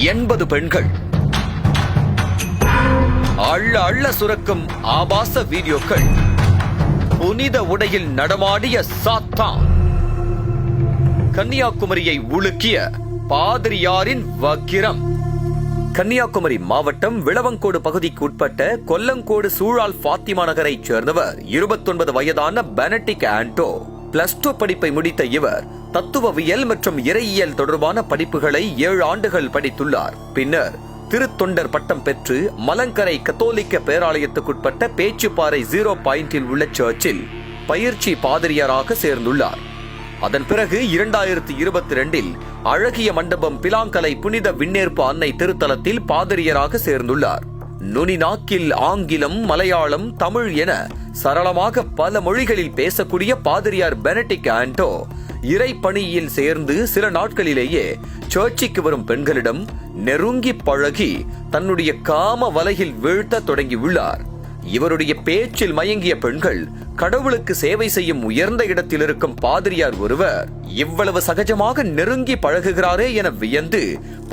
80 பெண்கள். அள்ள அள்ள சுரக்கும் ஆபாச வீடியோக்கள். புனித உடையில் நடமாடிய சாத்தான். கன்னியாகுமரியை உலுக்கிய பாதிரியாரின் வக்கிரம். கன்னியாகுமரி மாவட்டம் விளவங்கோடு பகுதிக்கு உட்பட்ட கொல்லங்கோடு சூழால் பாத்திமா நகரைச் சேர்ந்தவர் 29 வயதான பெனடிக் ஆண்டோ. +2 படிப்பை முடித்த இவர் தத்துவவியல் மற்றும் இறையியல் தொடர்பான படிப்புகளை 7 ஆண்டுகள் படித்துள்ளார். பின்னர் திருத்தொண்டர் பட்டம் பெற்று மலங்கரை கத்தோலிக்க பேராலயத்துக்குட்பட்ட பேச்சுப்பாறை 0 பாயிண்டில் உள்ள சர்ச்சில் பயிற்சி பாதிரியாராக சேர்ந்துள்ளார். அதன் பிறகு 2022இல் அழகிய மண்டபம் பிலாங்கலை புனித விண்ணேற்பு அன்னை திருத்தலத்தில் பாதிரியாராக சேர்ந்துள்ளார். நுனி நாக்கில் ஆங்கிலம், மலையாளம், தமிழ் என சரளமாக பல மொழிகளில் பேசக்கூடிய பாதிரியார் பெனடிக் ஆண்டோ இறை பணியில் சேர்ந்து சில நாட்களிலேயே சர்ச்சுக்கு வரும் பெண்களிடம் நெருங்கி பழகி தன்னுடைய காம வலையில் வீழ்த்த தொடங்கியுள்ளார். இவருடைய பேச்சில் மயங்கிய பெண்கள் கடவுளுக்கு சேவை செய்யும் உயர்ந்த இடத்தில் இருக்கும் பாதிரியார் ஒருவர் இவ்வளவு சகஜமாக நெருங்கி பழகுகிறாரே என வியந்து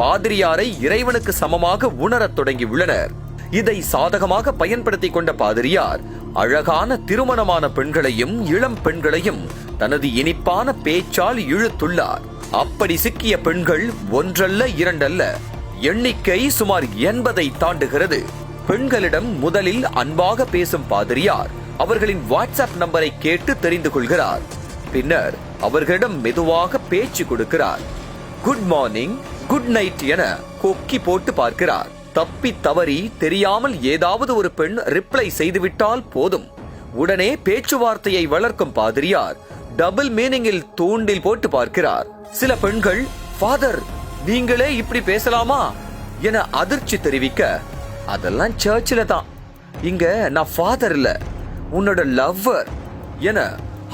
பாதிரியாரை இறைவனுக்கு சமமாக உணரத் தொடங்கியுள்ளனர். இதை சாதகமாக பயன்படுத்திக் கொண்ட பாதிரியார் அழகான திருமணமான பெண்களையும் இளம் பெண்களையும் தனது இனிப்பான பேச்சால் இழுத்துள்ளார். அப்படி சிக்கிய பெண்கள் ஒன்றல்ல இரண்டல்ல, எண்ணிக்கை சுமார் 80ஐ தாண்டுகிறது. பெண்களிடம் முதலில் அன்பாக பேசும் பாதிரியார் அவர்களின் வாட்ஸ்அப் நம்பரை கேட்டு தெரிந்து கொள்கிறார். பின்னர் அவர்களிடம் மெதுவாக பேச்சு கொடுக்கிறார். குட் மார்னிங், குட் நைட் என கொக்கி போட்டு பார்க்கிறார். தப்பி தவறி தெரியாமல் ஏதாவது ஒரு பெண் ரிப்ளை செய்துவிட்டால் போதும், உடனே பேச்சுவார்த்தையை வளர்க்கும் பாதிரியார் டபுள் மீனிங்கில் தூண்டில் போட்டு பார்க்கிறார். சில பெண்கள், ஃபாதர் நீங்களே இப்படி பேசலாமா என அதிர்ச்சி தெரிவிக்க, அதெல்லாம் சர்ச்சில் தான், இங்க நான் ஃபாதர் இல்ல, உன்னோட லவ்வர் என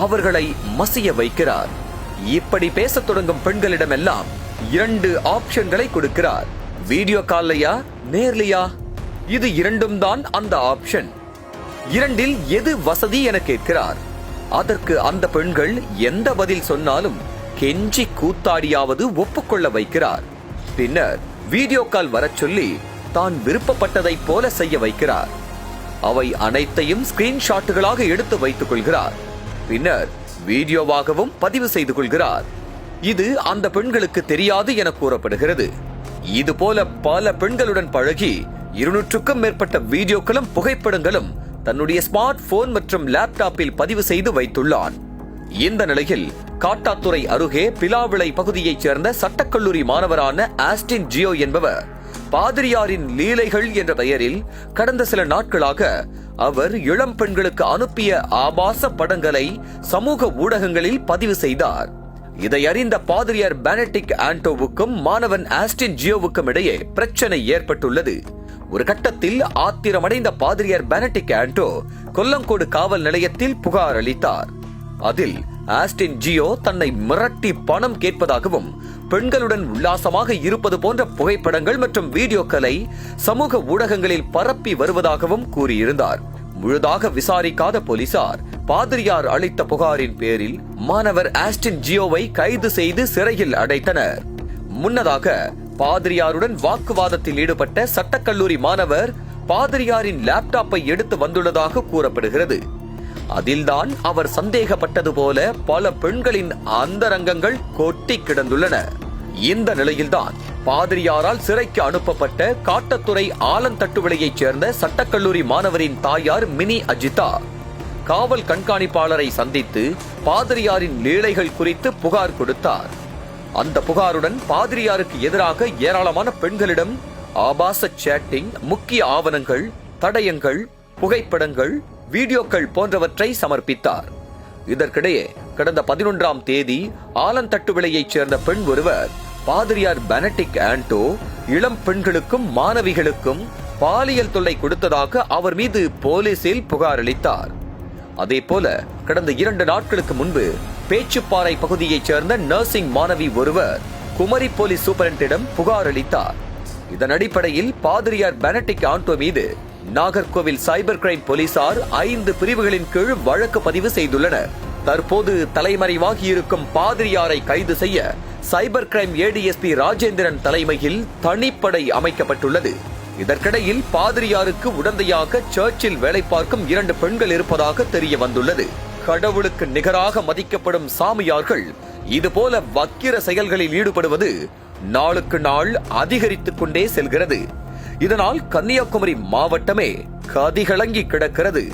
அவர்களை மசிய வைக்கிறார். இப்படி பேசத் தொடங்கும் பெண்களிடமெல்லாம் 2 ஆப்ஷன்களை கொடுக்கிறார். வீடியோ கால்லையா நேர்லையா? இது இரண்டும் தான் அந்த ஆப்ஷன். 2இல் எது வசதி என கேட்கிறார். அதற்கு அந்த பெண்கள் எந்த பதில் சொன்னாலும் கெஞ்சி கூத்தாடியாவது ஒப்புக்கொள்ள வைக்கிறார். பின்னர் வீடியோ கால் வரச் சொல்லி தான் விருப்பப்பட்டதை போல செய்ய வைக்கிறார். அவை அனைத்தையும் ஸ்கிரீன்ஷாட்டுகளாக எடுத்து வைத்துக் கொள்கிறார். பின்னர் வீடியோவாகவும் பதிவு செய்து கொள்கிறார். இது அந்த பெண்களுக்கு தெரியாது என கூறப்படுகிறது. இது போல பல பெண்களுடன் பழகி 200க்கும் மேற்பட்ட வீடியோக்களும் புகைப்படங்களும் தன்னுடைய ஸ்மார்ட் போன் மற்றும் லேப்டாப்பில் பதிவு செய்து வைத்துள்ளான். இந்த நிலையில் காட்டாத்துறை அருகே பிலாவிளை பகுதியைச் சேர்ந்த சட்டக்கல்லூரி மாணவரான ஆஸ்டின் ஜியோ என்பவர் பாதிரியாரின் லீலைகள் என்ற பெயரில் கடந்த சில நாட்களாக அவர் இளம் பெண்களுக்கு அனுப்பிய ஆபாச படங்களை சமூக ஊடகங்களில் பதிவு செய்தார். இதை அறிந்த பாதிரியார் பெனடிக் ஆண்டோவுக்கும் மாணவன் ஆஸ்டின் ஜியோவுக்கும் இடையே பிரச்சனை ஏற்பட்டுள்ளது. ஒரு கட்டத்தில் ஆத்திரமடைந்த பாதிரியார் பெனடிக் ஆண்டோ கொல்லங்கோடு காவல் நிலையத்தில் புகார் அளித்தார். அதில் ஆஸ்டின் ஜியோ தன்னை மிரட்டி பணம் கேட்பதாகவும் பெண்களுடன் உல்லாசமாக இருப்பது போன்ற புகைப்படங்கள் மற்றும் வீடியோக்களை சமூக ஊடகங்களில் பரப்பி வருவதாகவும் கூறியிருந்தார். முழுதாக விசாரிக்காத போலீசார் பாதிரியார் அளித்த புகாரின் பேரில் மாணவர் ஆஸ்டின் ஜியோவை கைது செய்து சிறையில் அடைத்தனர். முன்னதாக பாதிரியாருடன் வாக்குவாதத்தில் ஈடுபட்ட சட்டக்கல்லூரி மாணவர் பாதிரியாரின் லேப்டாப்பை எடுத்து வந்துள்ளதாக கூறப்படுகிறது. அதில்தான் அவர் சந்தேகப்பட்டது போல பல பெண்களின் அந்தரங்கங்கள் கொட்டி கிடந்துள்ளன. இந்த நிலையில்தான் பாதிரியாரால் சிறைக்கு அனுப்பப்பட்ட காட்டத்துறை ஆலந்தட்டுவிளையைச் சேர்ந்த சட்டக்கல்லூரி மாணவரின் தாயார் மினி அஜிதா காவல் கண்காணிப்பாளரை சந்தித்து பாதிரியாரின் லீலைகள் குறித்து புகார் கொடுத்தார். அந்த புகாருடன் பாதிரியாருக்கு எதிராக ஏராளமான பெண்களிடம் ஆபாச சேட்டிங், முக்கிய ஆவணங்கள், தடயங்கள், புகைப்படங்கள், வீடியோக்கள் போன்றவற்றை சமர்ப்பித்தார். இதற்கிடையே கடந்த 11ஆம் தேதி ஆலந்தட்டுவிளையைச் சேர்ந்த பெண் ஒருவர் பாதிரியார் பெனடிக் ஆண்டோ இளம் பெண்களுக்கும் மாணவிகளுக்கும் பாலியல் தொல்லை கொடுத்ததாக அவர் மீது போலீசில் புகார் அளித்தார். அதே போல கடந்த 2 நாட்களுக்கு முன்பு பேச்சுப்பாறை பகுதியைச் சேர்ந்த நர்சிங் மாணவி ஒருவர் குமரி போலீஸ் சூப்பரண்டிடம் புகார் அளித்தார். இதன் அடிப்படையில் பாதிரியார் பெனடிக் ஆண்டோ மீது நாகர்கோவில் சைபர் கிரைம் போலீசார் 5 பிரிவுகளின் கீழ் வழக்கு பதிவு செய்துள்ளனர். தற்போது தலைமறைவாகி இருக்கும் பாதிரியாரை கைது செய்ய சைபர் கிரைம் ஏடிஎஸ்பி ராஜேந்திரன் தலைமையில் தனிப்படை அமைக்கப்பட்டுள்ளது. இதற்கிடையில் பாதிரியாருக்கு உடந்தையாக சர்ச்சில் வேலை பார்க்கும் 2 பெண்கள் இருப்பதாக தெரிய வந்துள்ளது. கடவுளுக்கு நிகராக மதிக்கப்படும் சாமியார்கள் இதுபோல வக்கிர செயல்களில் ஈடுபடுவது நாளுக்கு நாள் அதிகரித்துக் கொண்டே செல்கிறது. இதனால் கன்னியாகுமரி மாவட்டமே கதிகலங்கி கிடக்கிறது.